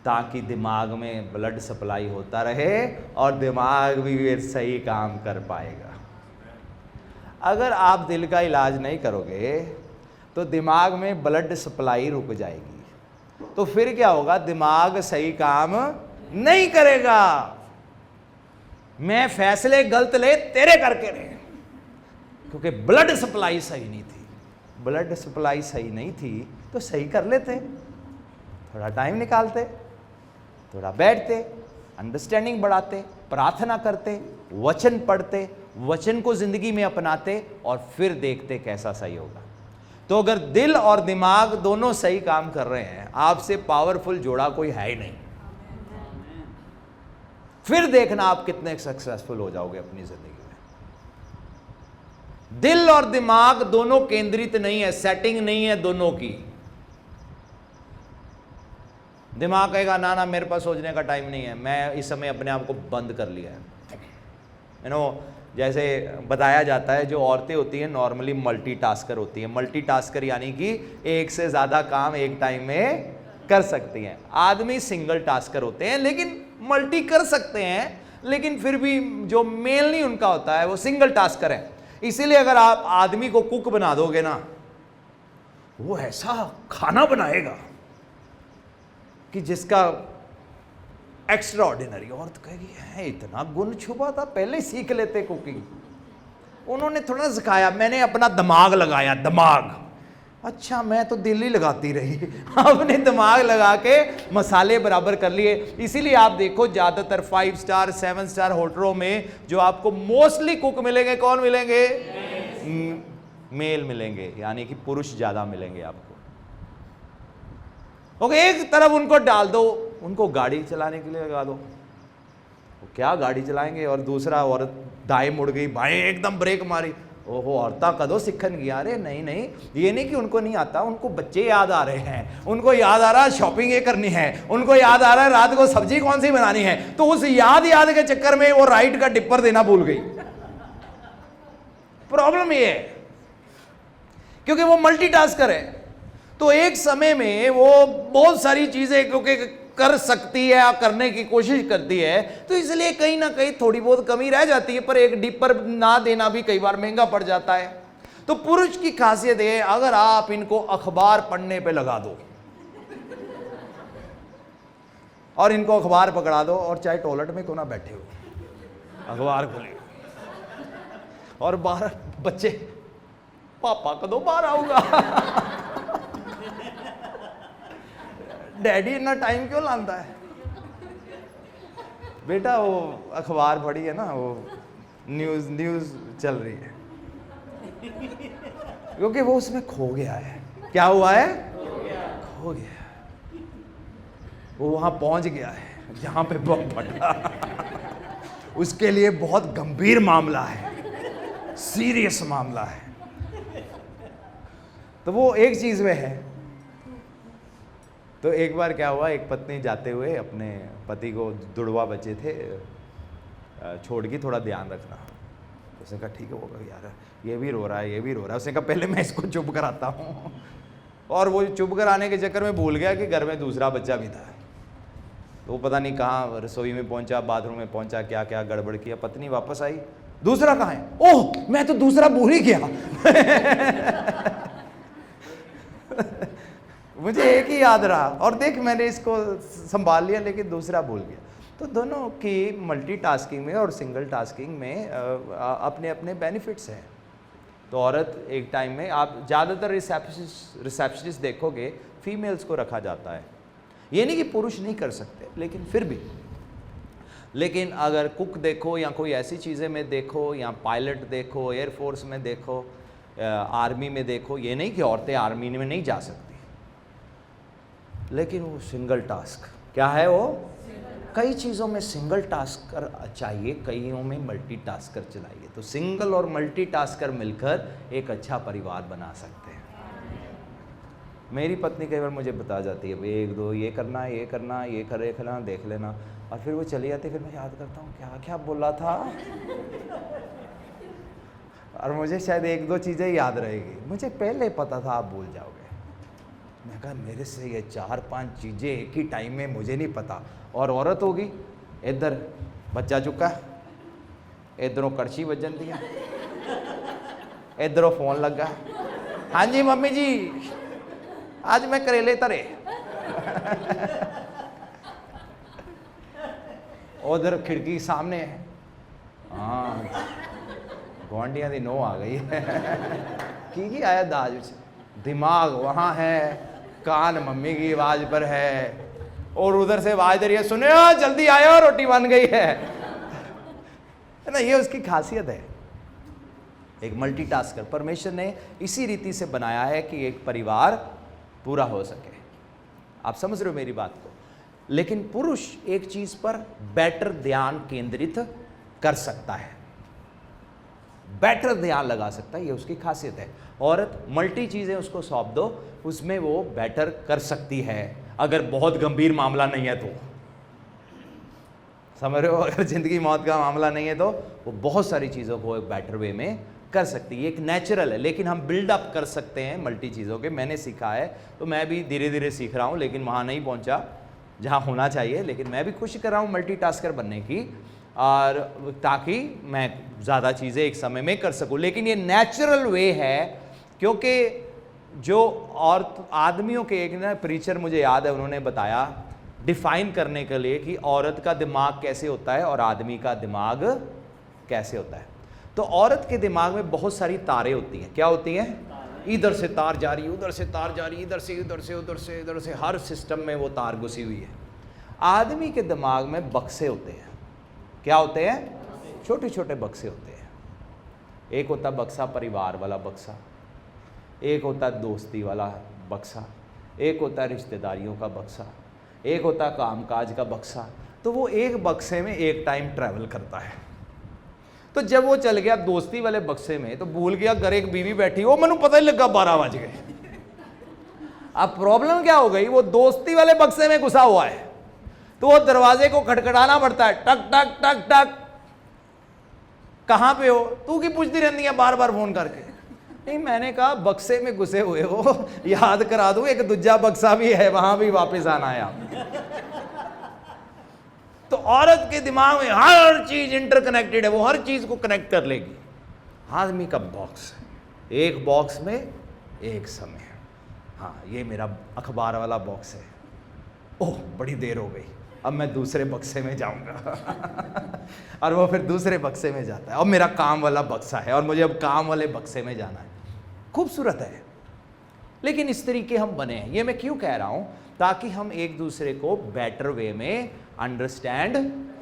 ताकि दिमाग में ब्लड सप्लाई होता रहे और दिमाग भी सही काम कर पाएगा। अगर आप दिल का इलाज नहीं करोगे तो दिमाग में ब्लड सप्लाई रुक जाएगी, तो फिर क्या होगा? दिमाग सही काम नहीं करेगा। मैं फैसले गलत ले तेरे करके रहे, क्योंकि ब्लड सप्लाई सही नहीं थी। ब्लड सप्लाई सही नहीं थी तो सही कर लेते, थोड़ा टाइम निकालते, थोड़ा बैठते, अंडरस्टैंडिंग बढ़ाते, प्रार्थना करते, वचन पढ़ते, वचन को जिंदगी में अपनाते, और फिर देखते कैसा सही होगा। तो अगर दिल और दिमाग दोनों सही काम कर रहे हैं, आपसे पावरफुल जोड़ा कोई है ही नहीं। फिर देखना आप कितने सक्सेसफुल हो जाओगे अपनी जिंदगी में। दिल और दिमाग दोनों केंद्रित नहीं है, सेटिंग नहीं है दोनों की। दिमाग कहेगा ना मेरे पास सोचने का टाइम नहीं है, मैं इस समय अपने आप को बंद कर लिया है। जैसे बताया जाता है, जो औरतें होती हैं नॉर्मली मल्टीटास्कर होती हैं। मल्टीटास्कर यानी कि एक से ज़्यादा काम एक टाइम में कर सकती हैं। आदमी सिंगल टास्कर होते हैं, लेकिन मल्टी कर सकते हैं, लेकिन फिर भी जो मेल नहीं उनका होता है वो सिंगल टास्कर है। इसीलिए अगर आप आदमी को कुक बना दोगे ना, वो ऐसा खाना बनाएगा कि जिसका एक्स्ट्रा ऑर्डिनरी। औरत कहेगी है इतना गुण छुपा था, पहले ही सीख लेते कुकिंग। उन्होंने थोड़ा सिखाया, मैंने अपना दिमाग लगाया। दिमाग, अच्छा मैं तो दिल ही लगाती रही, आपने दिमाग लगा के मसाले बराबर कर लिए। इसीलिए आप देखो ज़्यादातर 5 स्टार 7 स्टार होटलों में जो आपको मोस्टली कुक मिलेंगे, कौन मिलेंगे? मेल मिलेंगे, यानी कि पुरुष ज़्यादा मिलेंगे आपको। ओके, एक तरफ उनको डाल दो, उनको गाड़ी चलाने के लिए लगा दो, वो क्या गाड़ी चलाएंगे, और दूसरा औरत दाएं मुड़ गई, बाएं एकदम ब्रेक मारी, ओहो औरतां कदों सीखन गया। अरे नहीं नहीं, ये नहीं कि उनको नहीं आता, उनको बच्चे याद आ रहे हैं, उनको याद आ रहा है शॉपिंग ये करनी है, उनको याद आ रहा है रात को सब्जी कौन सी बनानी है। तो उस याद के चक्कर में वो राइट का टिप्पर देना भूल गई। प्रॉब्लम ये है क्योंकि वो मल्टीटास्कर है, तो एक समय में वो बहुत सारी चीजें क्योंकि कर सकती है या करने की कोशिश करती है, तो इसलिए कहीं ना कहीं थोड़ी बहुत कमी रह जाती है। पर एक डिपर ना देना भी कई बार महंगा पड़ जाता है। तो पुरुष की खासियत है, अगर आप इनको अखबार पढ़ने पे लगा दो और इनको अखबार पकड़ा दो, और चाहे टॉयलेट में क्यों ना बैठे हो, अखबार खोले और बाहर बच्चे पापा कदों बाहर आऊंगा डैडी इतना टाइम क्यों लाता है। बेटा वो अखबार पढ़ी है ना, वो न्यूज चल रही है, क्योंकि वो उसमें खो गया है। क्या हुआ है? खो गया। वो वहां पहुंच गया है जहां पे बम फटा उसके लिए बहुत गंभीर मामला है, सीरियस मामला है। तो वो एक चीज में है। तो एक बार क्या हुआ, एक पत्नी जाते हुए अपने पति को, जुड़वा बच्चे थे, छोड़ के थोड़ा ध्यान रखना। उसने कहा ठीक है, वो यार ये भी रो रहा है, ये भी रो रहा है। उसने कहा पहले मैं इसको चुप कराता हूँ। और वो चुप कराने के चक्कर में भूल गया कि घर में दूसरा बच्चा भी था। तो वो पता नहीं कहाँ रसोई में पहुंचा, बाथरूम में पहुंचा, क्या क्या गड़बड़ किया। पत्नी वापस आई, दूसरा कहाँ है? ओह मैं तो दूसरा भूल ही गया मुझे एक ही याद रहा और देख मैंने इसको संभाल लिया, लेकिन दूसरा भूल गया। तो दोनों की मल्टीटास्किंग में और सिंगल टास्किंग में अपने अपने बेनिफिट्स हैं। तो औरत एक टाइम में, आप ज़्यादातर रिसेप्शनिस्ट देखोगे फीमेल्स को रखा जाता है। ये नहीं कि पुरुष नहीं कर सकते, लेकिन फिर भी, लेकिन अगर कुक देखो या कोई ऐसी चीज़ें में देखो, या पायलट देखो, एयरफोर्स में देखो, आर्मी में देखो, ये नहीं कि औरतें आर्मी में नहीं जा सकती, लेकिन वो सिंगल टास्क क्या है, वो कई चीज़ों में सिंगल टास्कर चाहिए, कईयों में मल्टीटास्कर चलाइए। तो सिंगल और मल्टीटास्कर मिलकर एक अच्छा परिवार बना सकते हैं। मेरी पत्नी कई बार मुझे बता जाती है, एक दो ये करना, ये करना, ये करे करना, देख लेना, और फिर वो चली जाती है। फिर मैं याद करता हूँ क्या क्या बोला था और मुझे शायद एक दो चीज़ें याद रहेगी। मुझे पहले पता था, आप भूल जाओगे। मैं कहा मेरे से ये 4-5 चीज़ें एक ही टाइम में मुझे नहीं पता। और औरत होगी, इधर बच्चा चुका, इधरों कड़छी बजन दिया, इधरों फोन लगा, हाँ जी मम्मी जी आज मैं करेले तरे उधर खिड़की सामने है, हाँ गुआंढियां दी नो आ गई की आया दाज, दिमाग वहाँ है, कान मम्मी की आवाज पर है, और उधर से आवाज दे रही है, सुने जल्दी आयो रोटी बन गई है ना। ये उसकी खासियत है, एक मल्टीटास्कर। परमेश्वर ने इसी रीति से बनाया है कि एक परिवार पूरा हो सके। आप समझ रहे हो मेरी बात को? लेकिन पुरुष एक चीज पर बेटर ध्यान केंद्रित कर सकता है, बेटर ध्यान लगा सकता है, ये उसकी खासियत है। औरत मल्टी चीजें उसको सौंप दो, उसमें वो बेटर कर सकती है, अगर बहुत गंभीर मामला नहीं है तो। समझ रहे हो? अगर जिंदगी मौत का मामला नहीं है तो वो बहुत सारी चीज़ों को एक बेटर वे में कर सकती है। एक नेचुरल है, लेकिन हम बिल्डअप कर सकते हैं मल्टी चीज़ों के। मैंने सीखा है, तो मैं भी धीरे धीरे सीख रहा हूँ, लेकिन वहाँ नहीं पहुँचा जहाँ होना चाहिए। लेकिन मैं भी कोशिश कर रहा हूँ मल्टीटास्कर बनने की, और ताकि मैं ज़्यादा चीज़ें एक समय में कर सकूँ। लेकिन ये नेचुरल वे है, क्योंकि जो और आदमियों के, एक ना प्रीचर मुझे याद है, उन्होंने बताया डिफाइन करने के लिए कि औरत का दिमाग कैसे होता है और आदमी का दिमाग कैसे होता है। तो औरत के दिमाग में बहुत सारी तारें होती हैं। क्या होती हैं? इधर से तार जा रही, उधर से तार जा रही, इधर से उधर से उधर से इधर से, हर सिस्टम में वो तार घुसी हुई है। आदमी के दिमाग में बक्से होते हैं। क्या होते हैं? छोटे छोटे बक्से होते हैं। एक होता बक्सा परिवार वाला बक्सा, एक होता दोस्ती वाला बक्सा, एक होता रिश्तेदारियों का बक्सा, एक होता कामकाज का बक्सा। तो वो एक बक्से में एक टाइम ट्रैवल करता है। तो जब वो चल गया दोस्ती वाले बक्से में तो भूल गया घर एक बीवी बैठी, वो मैंने पता ही लगा 12 बज गए। अब प्रॉब्लम क्या हो गई, वो दोस्ती वाले बक्से में घुसा हुआ है तो वो दरवाजे को खटखटाना पड़ता है, टक टक टक टक, कहां पे हो, तू की पूछती रहती है बार बार फोन करके। नहीं, मैंने कहा बक्से में घुसे हुए हो, याद करा दूं एक दूजा बक्सा भी है, वहां भी वापस आना है आप। तो औरत के दिमाग में हर चीज इंटरकनेक्टेड है, वो हर चीज को कनेक्ट कर लेगी। आदमी का बॉक्स है, एक बॉक्स में एक समय है। हाँ, ये मेरा अखबार वाला बॉक्स है, ओह बड़ी देर हो गई, अब मैं दूसरे बक्से में जाऊंगा। और वो फिर दूसरे बक्से में जाता है, और मेरा काम वाला बक्सा है और मुझे अब काम वाले बक्से में जाना है। खूबसूरत है, लेकिन इस तरीके हम बने हैं। ये मैं क्यों कह रहा हूं, ताकि हम एक दूसरे को बेटर वे में अंडरस्टैंड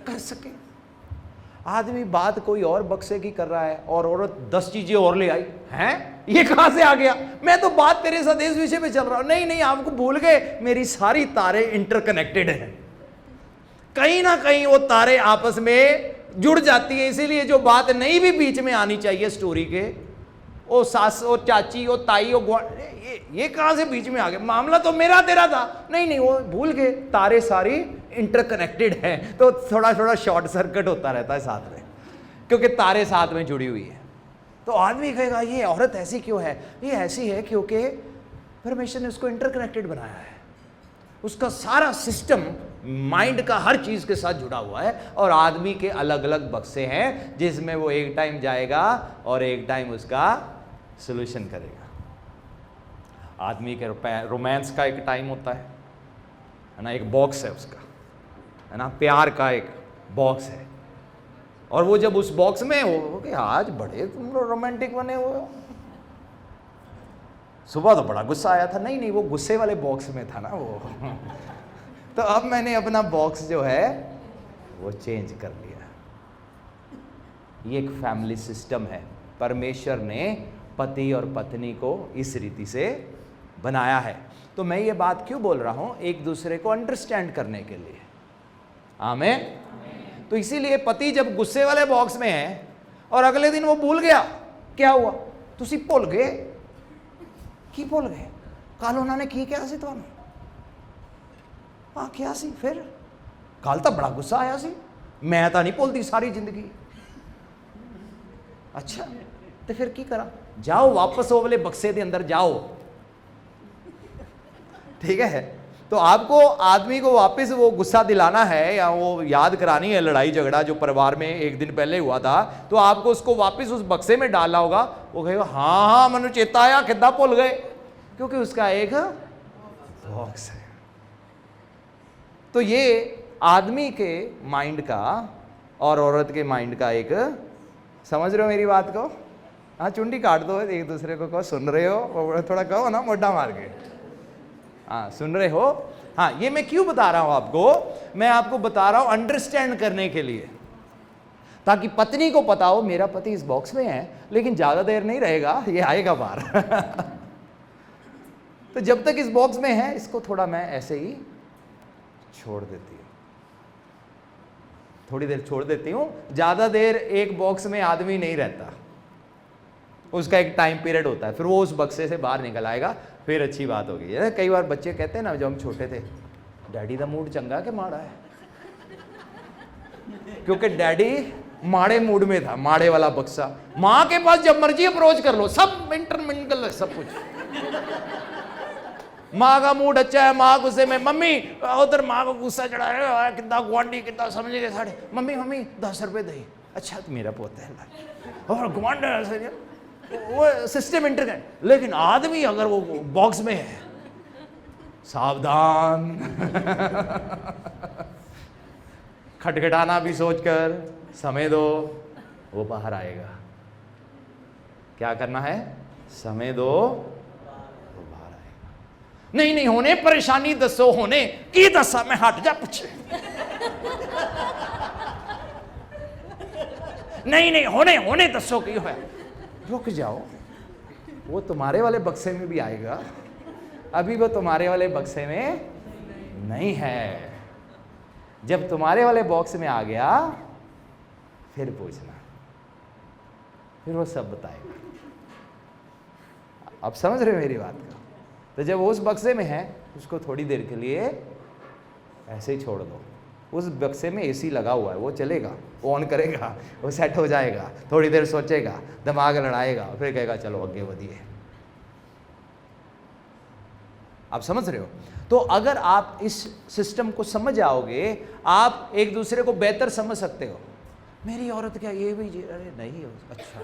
कर सके। आदमी बात कोई और बक्से की कर रहा है और औरत 10 चीजें और ले आई हैं, ये कहां से आ गया, मैं तो बात तेरे साथ इस विषय पे चल रहा हूं। नहीं नहीं, आपको भूल गए, मेरी सारी तारे इंटरकनेक्टेड हैं, कहीं ना कहीं वो तारे आपस में जुड़ जाती है। इसीलिए जो बात नहीं भी बीच में आनी चाहिए स्टोरी के, ओ सास, ओ चाची, ओ ताई, ओ ये कहां से बीच में आ गया, मामला तो मेरा तेरा था। नहीं नहीं, वो भूल गए, तारे सारी इंटरकनेक्टेड है, तो थोड़ा थोड़ा शॉर्ट सर्किट होता रहता है साथ में, क्योंकि तारे साथ में जुड़ी हुई है। तो आदमी कहेगा ये औरत ऐसी क्यों है, ये ऐसी है क्योंकि परमेश्वर ने उसको इंटरकनेक्टेड बनाया है, उसका सारा सिस्टम माइंड का हर चीज के साथ जुड़ा हुआ है। और आदमी के अलग अलग बक्से हैं जिसमें वो एक टाइम जाएगा और एक टाइम उसका सॉल्यूशन करेगा। आदमी के रोमांस का एक टाइम होता है ना, एक बॉक्स है उसका, है ना, प्यार का एक बॉक्स है, और वो जब उस बॉक्स में हो कि आज बड़े तुम रोमांटिक बने हुए हो, सुबह तो बड़ा गुस्सा आया था, नहीं नहीं वो गुस्से वाले बॉक्स में था ना वो। तो अब मैंने अपना बॉक्स जो है वो चेंज कर लिया। ये एक फैमिली सिस्टम है, परमेश्वर ने पति और पत्नी को इस रीति से बनाया है। तो मैं ये बात क्यों बोल रहा हूं, एक दूसरे को अंडरस्टैंड करने के लिए। आमीन। तो इसीलिए पति जब गुस्से वाले बॉक्स में है और अगले दिन वो भूल गया, क्या हुआ, तुसी भूल गए की भूल गए, कल उन्होंने की क्या सी तुहानू, हाँ क्या सी, फिर कल तो बड़ा गुस्सा आया सी, मैं तो नहीं भूलती सारी जिंदगी। अच्छा तो फिर की करा, जाओ वापस वो वाले बक्से के अंदर जाओ, ठीक है। तो आपको आदमी को वापस वो गुस्सा दिलाना है या वो याद करानी है लड़ाई झगड़ा जो परिवार में एक दिन पहले हुआ था, तो आपको उसको वापस उस बक्से में डालना होगा। वो कहेगा हाँ हाँ मैंने चेता आया, कितना भूल गए, क्योंकि उसका एक बॉक्स है। तो ये आदमी के माइंड का और औरत के माइंड का एक, समझ रहे हो मेरी बात को, हाँ चुंडी काट दो एक दूसरे को, कहो सुन रहे हो, थोड़ा कहो ना मोटा मार के, हाँ सुन रहे हो। हाँ, ये मैं क्यों बता रहा हूं आपको, मैं आपको बता रहा हूं अंडरस्टैंड करने के लिए, ताकि पत्नी को पता हो मेरा पति इस बॉक्स में है लेकिन ज्यादा देर नहीं रहेगा, ये आएगा बाहर। तो जब तक इस बॉक्स में है इसको थोड़ा मैं ऐसे ही छोड़ देती हूँ, थोड़ी देर छोड़ देती हूँ। ज्यादा देर एक बॉक्स में आदमी नहीं रहता, उसका एक टाइम पीरियड होता है, फिर वो उस बक्से से बाहर निकल आएगा, फिर अच्छी बात होगी। कई बार बच्चे कहते हैं ना, जब हम छोटे थे, डैडी का मूड चंगा के माड़ा है, क्योंकि डैडी माड़े मूड में था, माड़े वाला बक्सा। माँ के पास जब मर्जी अप्रोच कर लो, सब इंटरमिंगल है सब कुछ। माँ का मूड अच्छा है, माँ गुस्से में, मम्मी उधर माँ को गुस्सा चढ़ा है, कितना गुआंढी कितना समझेगा साढ़े, मम्मी मम्मी 10 रुपए दही, अच्छा तो मेरा पोता है, और गुआंढ वो सिस्टम इंटर। लेकिन आदमी अगर वो बॉक्स में है, सावधान। खटखटाना भी सोचकर, समय दो, वो बाहर आएगा। क्या करना है, समय दो, वो बाहर आएगा। नहीं नहीं होने परेशानी दसो, होने की दसा, मैं हट जा पूछे। नहीं नहीं होने होने दसो की है, रुक जाओ, वो तुम्हारे वाले बक्से में भी आएगा, अभी वो तुम्हारे वाले बक्से में नहीं है। जब तुम्हारे वाले बॉक्स में आ गया फिर पूछना। फिर वो सब बताएगा। आप समझ रहे हो मेरी बात को? तो जब वो उस बक्से में है, उसको थोड़ी देर के लिए ऐसे ही छोड़ दो। उस बक्से में एसी लगा हुआ है, वो चलेगा, वो ऑन करेगा, वो सेट हो जाएगा, थोड़ी देर सोचेगा, दिमाग लड़ाएगा, फिर कहेगा चलो आगे बढ़िए। आप समझ रहे हो? तो अगर आप इस सिस्टम को समझ आओगे, आप एक दूसरे को बेहतर समझ सकते हो। मेरी औरत क्या ये भी, अरे नहीं, अच्छा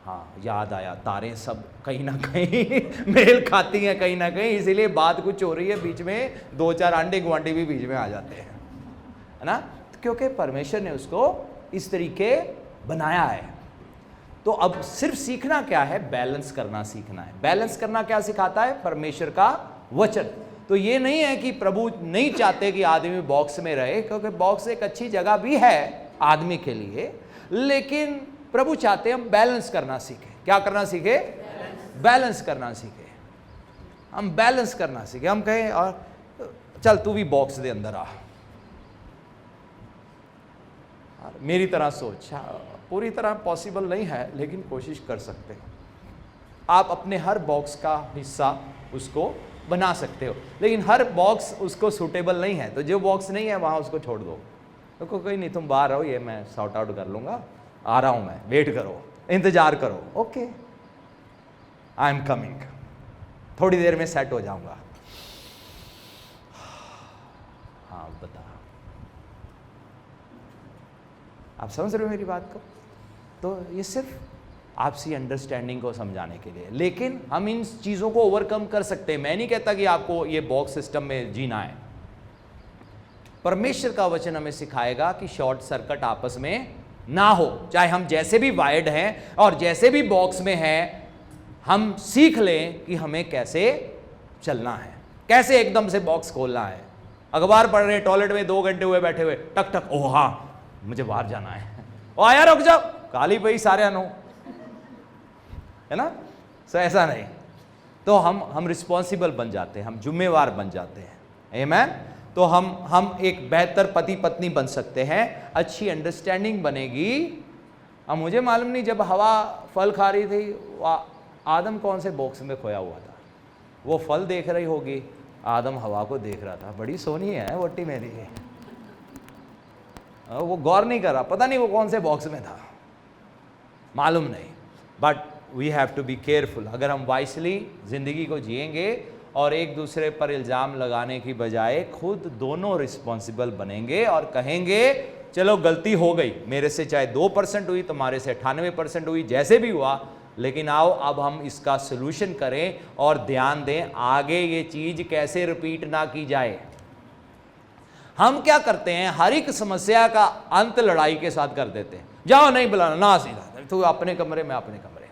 हाँ याद आया, तारें सब कहीं ना कहीं मेल खाती हैं कहीं ना कहीं, इसीलिए बात कुछ हो रही है, बीच में 2-4 आंडे गुआंडे भी बीच में आ जाते हैं, है ना? क्योंकि परमेश्वर ने उसको इस तरीके बनाया है। तो अब सिर्फ सीखना क्या है? बैलेंस करना सीखना है। बैलेंस करना क्या सिखाता है? परमेश्वर का वचन। तो ये नहीं है कि प्रभु नहीं चाहते कि आदमी बॉक्स में रहे, क्योंकि बॉक्स एक अच्छी जगह भी है आदमी के लिए, लेकिन प्रभु चाहते हैं हम बैलेंस करना सीखें। क्या करना सीखे? बैलेंस करना सीखे। हम बैलेंस करना सीखे। हम कहें और चल तू भी बॉक्स दे अंदर आ, मेरी तरह सोच। पूरी तरह पॉसिबल नहीं है, लेकिन कोशिश कर सकते हैं। आप अपने हर बॉक्स का हिस्सा उसको बना सकते हो, लेकिन हर बॉक्स उसको सूटेबल नहीं है। तो जो बॉक्स नहीं है वहां उसको छोड़ दो। तो कोई नहीं, तुम बाहर रहो, ये मैं सॉर्ट आउट कर लूंगा, आ रहा हूं मैं, वेट करो, इंतजार करो। ओके, आई एम कमिंग, थोड़ी देर में सेट हो जाऊंगा। हाँ बता, आप समझ रहे हो मेरी बात को? तो ये सिर्फ आपसी अंडरस्टैंडिंग को समझाने के लिए, लेकिन हम इन चीज़ों को ओवरकम कर सकते हैं। मैं नहीं कहता कि आपको ये बॉक्स सिस्टम में जीना है। परमेश्वर का वचन हमें सिखाएगा कि शॉर्ट सर्किट आपस में ना हो, चाहे हम जैसे भी वायर्ड हैं और जैसे भी बॉक्स में हैं, हम सीख लें कि हमें कैसे चलना है, कैसे एकदम से बॉक्स खोलना है। अखबार पढ़ रहे, टॉयलेट में 2 घंटे हुए बैठे हुए, टक टक, ओह हाँ मुझे बाहर जाना है, ओ आया रुक जाओ, काली पई सारे नो, है ना? सो ऐसा नहीं। तो हम रिस्पॉन्सिबल बन जाते हैं, हम जिम्मेवार बन जाते हैं। आमीन। तो हम एक बेहतर पति पत्नी बन सकते हैं, अच्छी अंडरस्टैंडिंग बनेगी। अब मुझे मालूम नहीं, जब हवा फल खा रही थी, आदम कौन से बॉक्स में खोया हुआ था? वो फल देख रही होगी, आदम हवा को देख रहा था, बड़ी सोनी है वोटी मेरी, वो गौर नहीं कर रहा, पता नहीं वो कौन से बॉक्स में था, मालूम नहीं। But we have to be careful. अगर हम वाइसली ज़िंदगी को जिएंगे और एक दूसरे पर इल्ज़ाम लगाने की बजाय खुद दोनों रिस्पॉन्सिबल बनेंगे और कहेंगे चलो गलती हो गई, मेरे से चाहे 2% हुई, तुम्हारे से 98% हुई, जैसे भी हुआ, लेकिन आओ अब हम इसका सोल्यूशन करें और ध्यान दें आगे ये चीज़ कैसे रिपीट ना की जाए। हम क्या करते हैं, हर एक समस्या का अंत लड़ाई के साथ कर देते हैं। जाओ नहीं बुलाना, ना सीधा, तू अपने कमरे में अपने कमरे।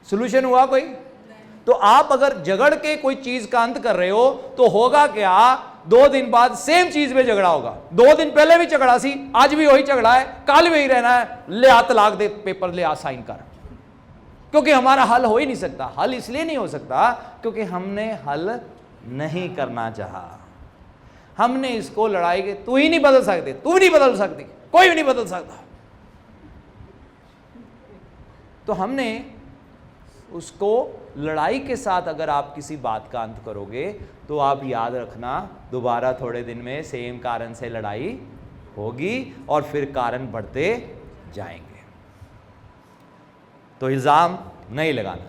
सोल्यूशन हुआ कोई? तो आप अगर झगड़ के कोई चीज का अंत कर रहे हो तो होगा क्या, 2 दिन बाद सेम चीज में झगड़ा होगा। 2 दिन पहले भी झगड़ा सी, आज भी वही झगड़ा है, कल भी रहना है, ले आ तलाक दे, पेपर ले आ साइन कर। क्योंकि हमारा हल हो ही नहीं सकता। हल इसलिए नहीं हो सकता क्योंकि हमने हल नहीं करना चाहा। हमने इसको लड़ाई के, तू ही नहीं बदल सकते, तू भी नहीं बदल सकती, कोई भी नहीं बदल सकता। तो हमने उसको लड़ाई के साथ, अगर आप किसी बात का अंत करोगे तो आप याद रखना दोबारा थोड़े दिन में सेम कारण से लड़ाई होगी और फिर कारण बढ़ते जाएंगे। तो इल्ज़ाम नहीं लगाना।